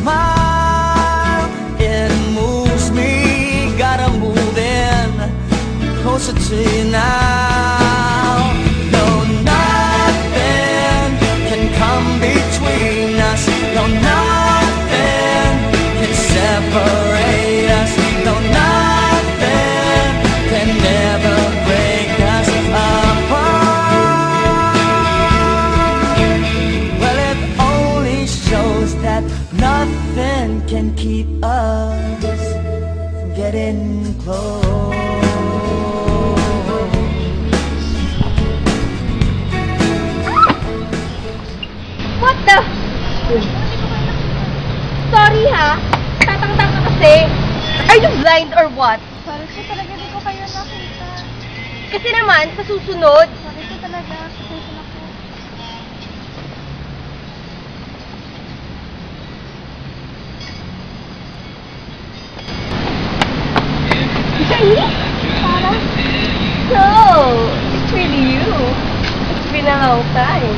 smile, it moves me. Gotta move in closer to you now. No, nothing can come between us. No, nothing can separate us. No, nothing can never break us apart. Well, it only shows that nothing can keep us from getting close. What the? Sorry ha, tatang-tang ka kasi. Are you blind or what? Sorry ko talaga, di ko kayo nakita. Kasi naman, sa susunod. Sorry ko talaga, pasensya na po. Jenny? Sarah? So, it's really you. It's been a long time.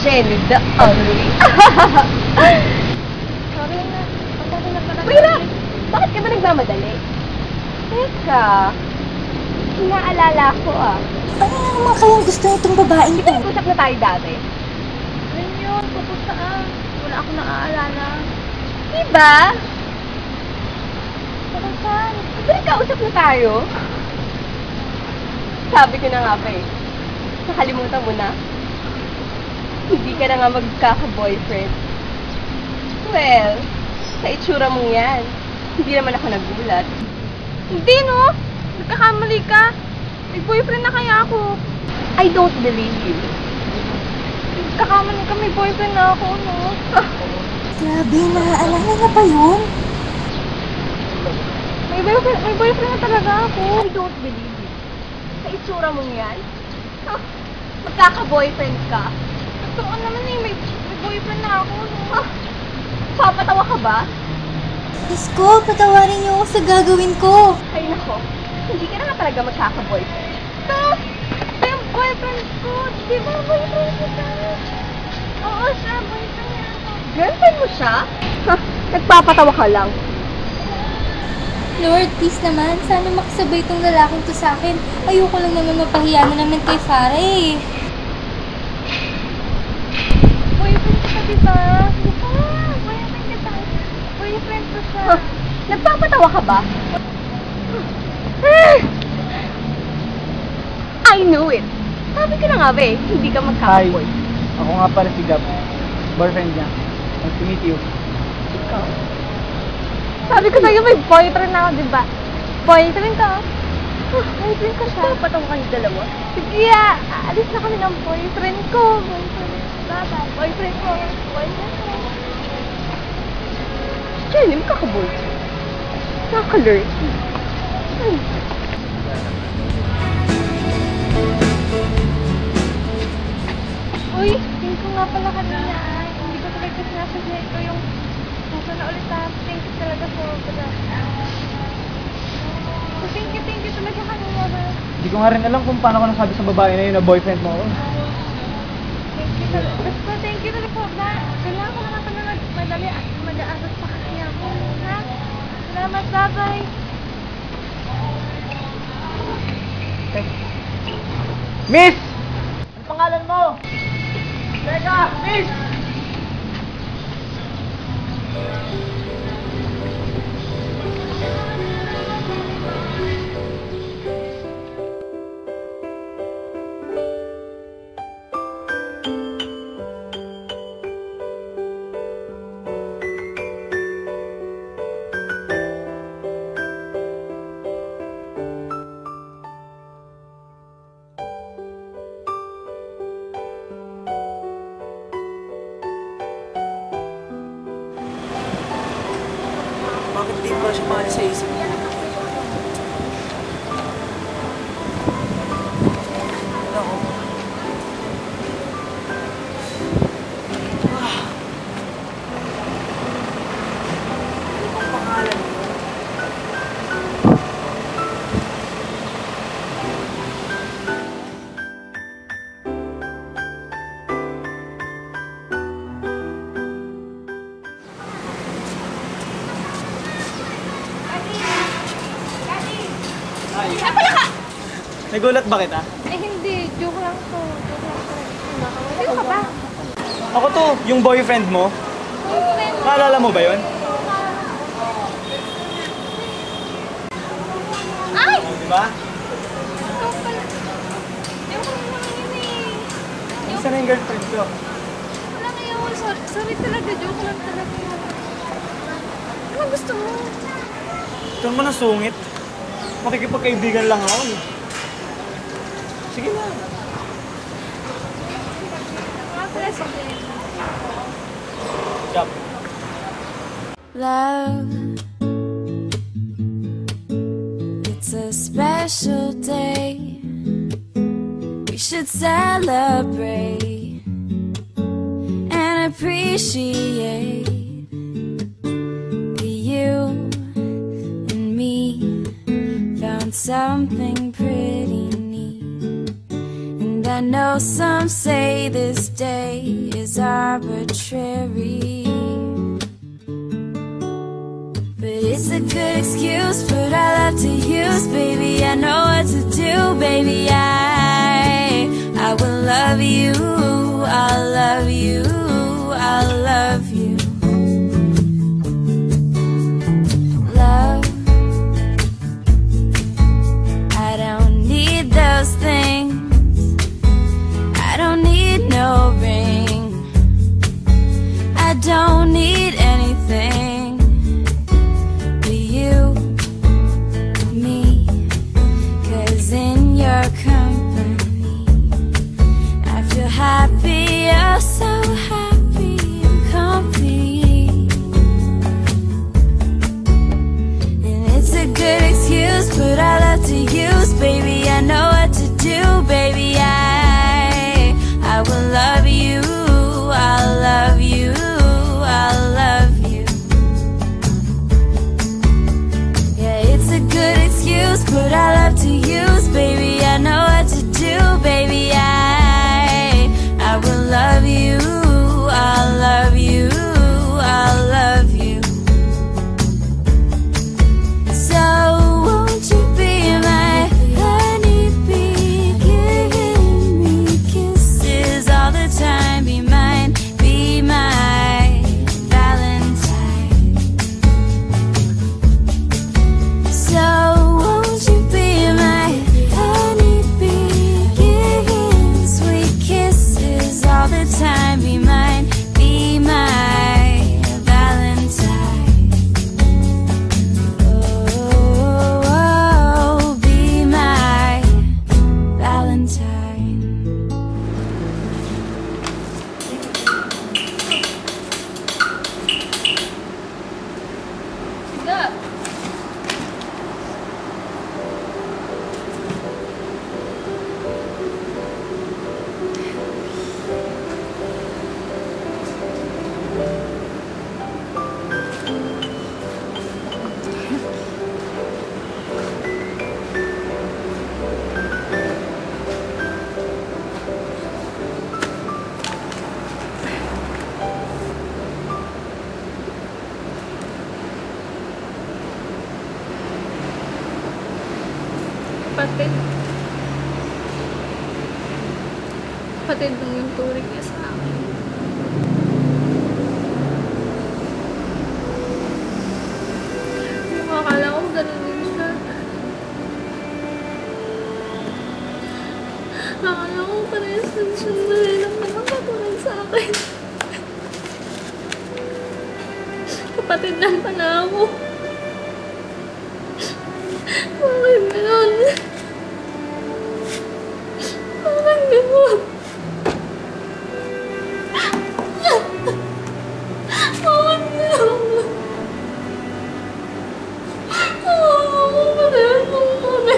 Jenny the ugly. Sorry na, pasensya na talaga. Wait up! Bakit ka ba nagmamadali? Teka, inaalala ko ah. Ano naman kayang gusto nitong babaeng Di to? ba nag-usap na tayo dati? Yun yun, tungkol saan? Wala akong naaalala. Diba? Tungkol saan? Di ba nagkausap na tayo? Sabi ko na nga ba eh. Nakalimutan mo na? Hindi ka na nga magkaka-boyfriend. Well, sa itsura mong yan, hindi naman ako nagulat. Hindi no! Nagkakamali ka! May boyfriend na kaya ako. I don't believe you. Nagkakamali ka, may boyfriend na ako, no? Grabe, naaalala na pa yun? May boyfriend na talaga ako. I don't believe you. Sa itsura mong yan, magkaka-boyfriend ka. Totoo naman eh, may boyfriend na ako, no? Papatawa ka ba? Diyos ko, patawarin niyo ako sa gagawin ko. Ay nako, hindi ka na nga talaga magkaka-boyfriend. Ito! Ito yung boyfriend ko! Di ba boyfriend kita? Oo, siya, boyfriend niya ako. Girlfriend mo siya? Nagpapatawa ka lang. Lord, please naman, sana makasabay itong lalaking to sa akin. Ayoko lang naman mapahiya na naman kay Farah eh. Boyfriend kita, di ba? Di ba? Boyfriend kita. Boyfriend ko siya. Nagpapatawa ka ba? I knew it. Sabi ko na nga ba eh, hindi ka magkaka-boy. Ako nga pala si Gab. Boyfriend niya. Nice to meet you. Ikaw. Sabi ko sa'yo, may boyfriend na ako, di ba? Boyfriend ko. Boyfriend ko siya. Nagpapatawa kayong dalawa. Sige, aalis na kami ng boyfriend ko. Bye-bye. Boyfriend ko. Boyfriend ko. Jenny, magkaka-boy. Nakaka-learn. Uy, think ko nga pala kanina. Hindi ko talaga sinasabihin ko yung puso na ulit ha. Thank you talaga sobra. So, thank you talaga kanina ba? Hindi ko nga rin alam kung paano ko nasabi sa babae na yun na boyfriend mo ako. Thank you talaga. Basta thank you talaga sobra. Kailangan ko naman pala mag-aasat pa kasi ako. Ha? Salamat, bye-bye. Miss! Ano pangalan mo? Teka! Miss! Bakit di ba siya mahal sa isip mo? Ako. Ano bang pangalan mo? Nagulat ba kita? Eh, hindi. Joke lang to. Joke lang to. Sino ka ba? Ako to, yung boyfriend mo. Boyfriend mo. Naalala mo ba yun? Ay! Oh, di ba? Ikaw pala. Ewan ko naman yun eh. Isa na yung girlfriend ko. Wala ngayon. Sorry talaga. Joke lang talaga. Anong gusto mo? Ito naman ang sungit. Makikipagkaibigan lang ako eh. Sige na. Mga president. Jump. Love, it's a special day. We should celebrate and appreciate that you and me found something pretty neat. And I know some say this day is arbitrary, but it's a good excuse, but I love to use, baby. I know what to do, baby. I will love you, I'll love you, I'll love you. Love, I don't need those things. I don't need no ring. I don't need anything. In your company, I feel happy, oh so happy and comfy. And it's a good excuse, but I love to use, baby. I know what to do, baby. I will love you, I'll love you, I'll love you. Yeah, it's a good excuse, but I love to use, baby. I know what to do, baby. I will love you, I'll love you, I'll love you. So won't you be my honeybee, giving me kisses all the time? Be mine, be my Valentine. So won't you be my honeybee, giving sweet kisses all the time? Be mine, be my Valentine. Oh, be my Valentine. Sige. Kapatid. Kapatid lang yung turing niya sa akin. Yung akala ko ganun din siya. Akala ko parehas din siya dahil lang naman katulad sa akin. Kapatid lang pala ako. Bakit ganun? Bakit ganun? Bakit ganun? Ako parehas lang kami.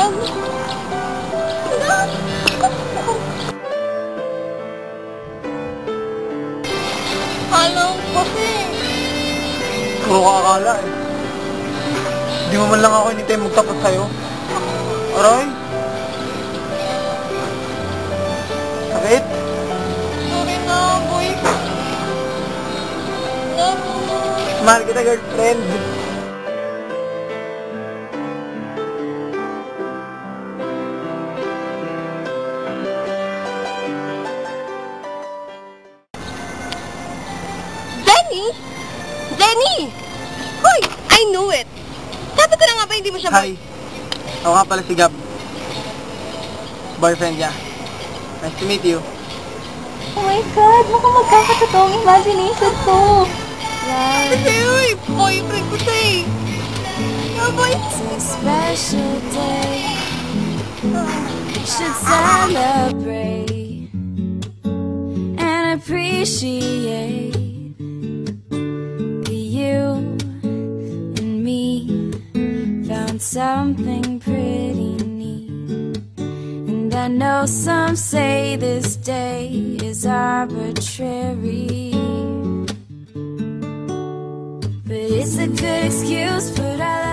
yan? Alam ko kasi. Puro ka akala eh. Hindi mo man lang ako hinintay magtapat sa'yo. Aray! Sakit? Sorry na, boy. Mahal kita, girlfriend. Jenny? Jenny! Hoy! I knew it! Sabi ko na nga ba hindi mo siya Hi. Ako nga pala si Gab. Boyfriend niya. Nice to meet you. Oh my God, mukhang magkakatotoong imagination to. Kasi, uy! Boyfriend ko siya eh! It's a special day. We should celebrate and appreciate that you and me found something pretty neat. And I know some say this day is arbitrary, but it's a good excuse, but I